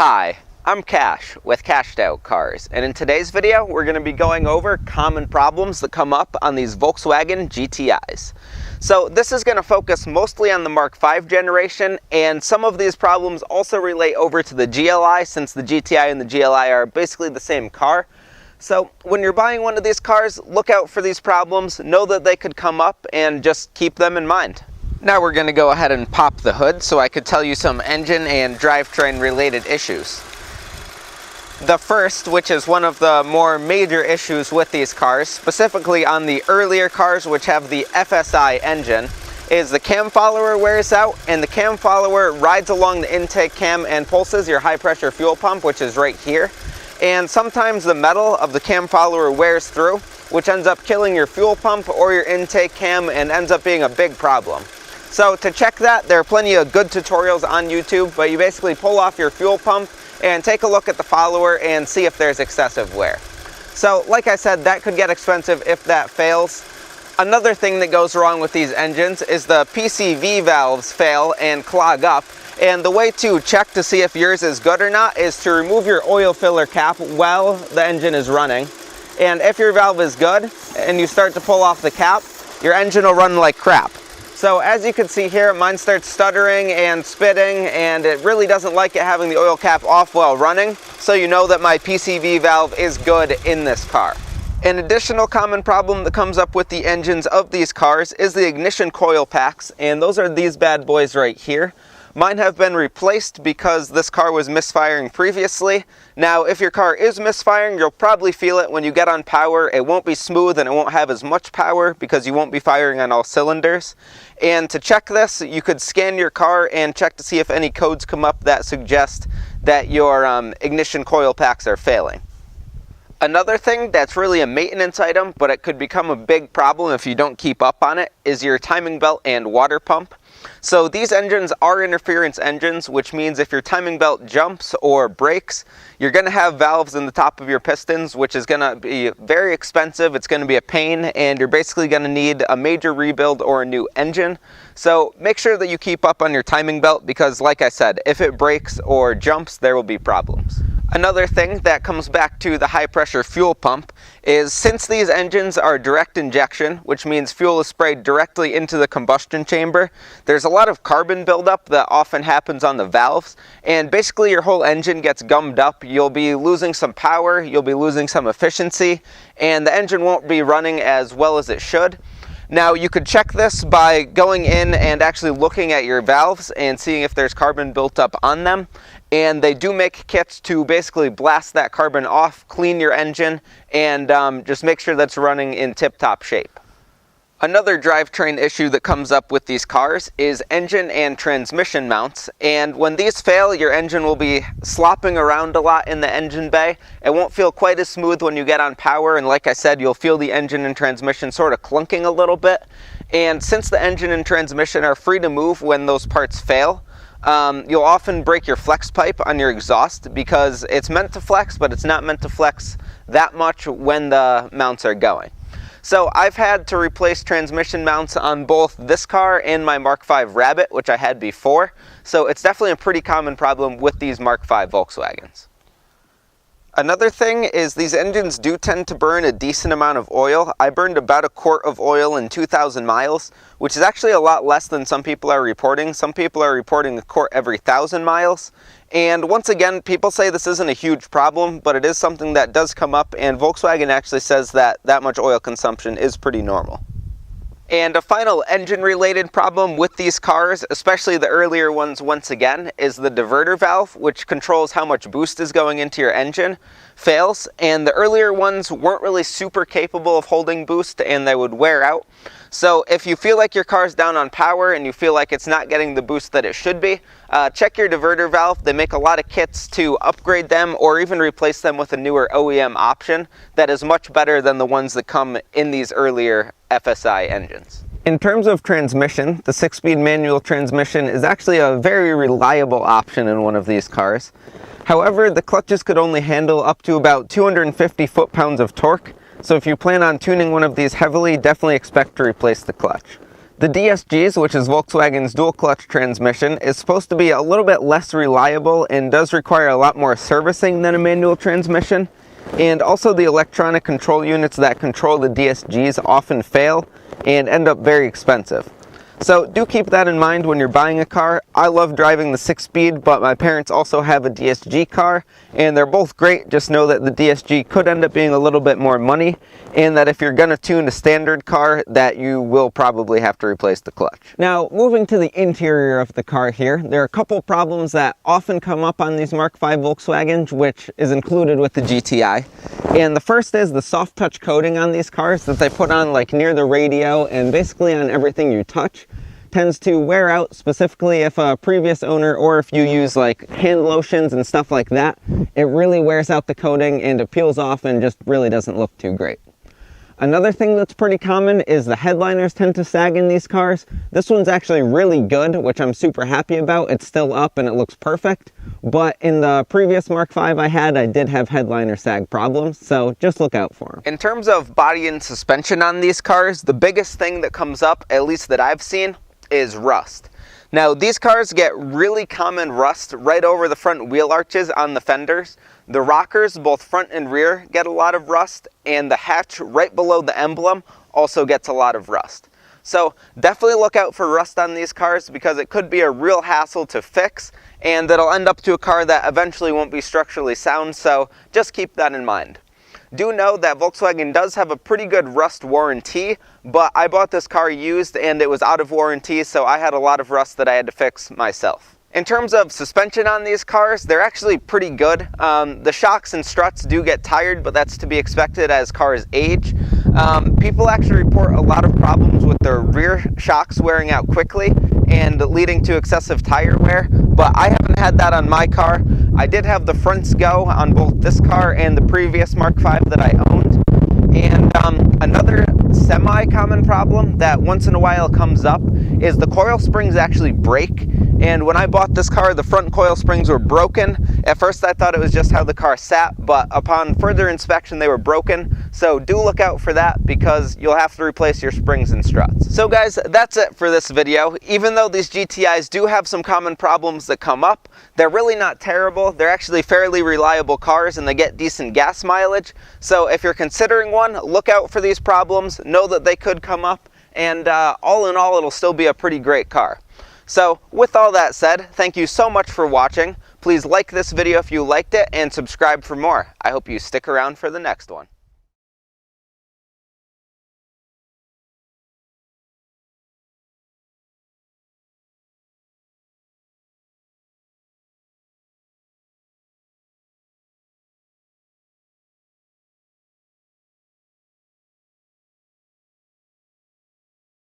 Hi, I'm Cash with CashedOutCars, and in today's video we're going to be going over common problems that come up on these Volkswagen GTIs. So this is going to focus mostly on the Mark 5 generation, and some of these problems also relate over to the GLI, since the GTI and the GLI are basically the same car. So when you're buying one of these cars, look out for these problems, know that they could come up, and just keep them in mind. Now we're going to go ahead and pop the hood so I could tell you some engine and drivetrain related issues. The first, which is one of the more major issues with these cars, specifically on the earlier cars which have the FSI engine, is the cam follower wears out, and the cam follower rides along the intake cam and pulses your high pressure fuel pump, which is right here. And sometimes the metal of the cam follower wears through, which ends up killing your fuel pump or your intake cam and ends up being a big problem. So to check that, there are plenty of good tutorials on YouTube, but you basically pull off your fuel pump and take a look at the follower and see if there's excessive wear. So like I said, that could get expensive if that fails. Another thing that goes wrong with these engines is the PCV valves fail and clog up. And the way to check to see if yours is good or not is to remove your oil filler cap while the engine is running. And if your valve is good and you start to pull off the cap, your engine will run like crap. So as you can see here, mine starts stuttering and spitting, and it really doesn't like it having the oil cap off while running, so you know that my PCV valve is good in this car. An additional common problem that comes up with the engines of these cars is the ignition coil packs, and those are these bad boys right here. Mine have been replaced because this car was misfiring previously. Now, if your car is misfiring, you'll probably feel it when you get on power. It won't be smooth and it won't have as much power because you won't be firing on all cylinders. And to check this, you could scan your car and check to see if any codes come up that suggest that your ignition coil packs are failing. Another thing that's really a maintenance item, but it could become a big problem if you don't keep up on it, is your timing belt and water pump. So these engines are interference engines, which means if your timing belt jumps or breaks, you're going to have valves in the top of your pistons, which is going to be very expensive. It's going to be a pain, and you're basically going to need a major rebuild or a new engine. So make sure that you keep up on your timing belt because, like I said, if it breaks or jumps, there will be problems. Another thing that comes back to the high pressure fuel pump is, since these engines are direct injection, which means fuel is sprayed directly into the combustion chamber, there's a lot of carbon buildup that often happens on the valves, and basically your whole engine gets gummed up. You'll be losing some power, you'll be losing some efficiency, and the engine won't be running as well as it should. Now, you could check this by going in and actually looking at your valves and seeing if there's carbon built up on them. And they do make kits to basically blast that carbon off, clean your engine, and just make sure that's running in tip-top shape. Another drivetrain issue that comes up with these cars is engine and transmission mounts, and when these fail, your engine will be slopping around a lot in the engine bay. It won't feel quite as smooth when you get on power, and like I said, you'll feel the engine and transmission sort of clunking a little bit. And since the engine and transmission are free to move when those parts fail, you'll often break your flex pipe on your exhaust because it's meant to flex, but it's not meant to flex that much when the mounts are going. So I've had to replace transmission mounts on both this car and my Mark 5 Rabbit, which I had before. So it's definitely a pretty common problem with these Mark 5 Volkswagens. Another thing is these engines do tend to burn a decent amount of oil. I burned about a quart of oil in 2,000 miles, which is actually a lot less than some people are reporting. Some people are reporting a quart every 1,000 miles. And once again, people say this isn't a huge problem, but it is something that does come up, and Volkswagen actually says that that much oil consumption is pretty normal. And a final engine-related problem with these cars, especially the earlier ones once again, is the diverter valve, which controls how much boost is going into your engine, fails. And the earlier ones weren't really super capable of holding boost, and they would wear out. So if you feel like your car's down on power and you feel like it's not getting the boost that it should be, check your diverter valve. They make a lot of kits to upgrade them or even replace them with a newer OEM option that is much better than the ones that come in these earlier FSI engines. In terms of transmission, the 6-speed manual transmission is actually a very reliable option in one of these cars. However, the clutches could only handle up to about 250 foot-pounds of torque, so if you plan on tuning one of these heavily, definitely expect to replace the clutch. The DSGs, which is Volkswagen's dual clutch transmission, is supposed to be a little bit less reliable and does require a lot more servicing than a manual transmission. And also the electronic control units that control the DSGs often fail and end up very expensive. So do keep that in mind when you're buying a car. I love driving the 6-speed, but my parents also have a DSG car, and they're both great. Just know that the DSG could end up being a little bit more money, and that if you're going to tune a standard car, that you will probably have to replace the clutch. Now, moving to the interior of the car here, there are a couple problems that often come up on these Mark V Volkswagens, which is included with the GTI. And the first is the soft touch coating on these cars that they put on like near the radio and basically on everything you touch. Tends to wear out, specifically if a previous owner or if you use like hand lotions and stuff like that. It really wears out the coating and it peels off and just really doesn't look too great. Another thing that's pretty common is the headliners tend to sag in these cars. This one's actually really good, which I'm super happy about. It's still up and it looks perfect. But in the previous Mark V I had, I did have headliner sag problems, so just look out for them. In terms of body and suspension on these cars, the biggest thing that comes up, at least that I've seen, is rust. Now, these cars get really common rust right over the front wheel arches on the fenders. The rockers, both front and rear, get a lot of rust, and the hatch right below the emblem also gets a lot of rust. So definitely look out for rust on these cars because it could be a real hassle to fix, and it'll end up to a car that eventually won't be structurally sound, so just keep that in mind. Do know that Volkswagen does have a pretty good rust warranty, but I bought this car used and it was out of warranty, so I had a lot of rust that I had to fix myself. In terms of suspension on these cars, they're actually pretty good. The shocks and struts do get tired, but that's to be expected as cars age. People actually report a lot of problems with their rear shocks wearing out quickly and leading to excessive tire wear, but I haven't had that on my car. I did have the fronts go on both this car and the previous Mark V that I owned. And another semi-common problem that once in a while comes up is the coil springs actually break. And when I bought this car, the front coil springs were broken. At first I thought it was just how the car sat, but upon further inspection they were broken. So do look out for that because you'll have to replace your springs and struts. So guys, that's it for this video. Even though these GTIs do have some common problems that come up, they're really not terrible. They're actually fairly reliable cars and they get decent gas mileage. So if you're considering one, look out for these problems, know that they could come up, and all in all, it'll still be a pretty great car. So with all that said, thank you so much for watching. Please like this video if you liked it and subscribe for more. I hope you stick around for the next one.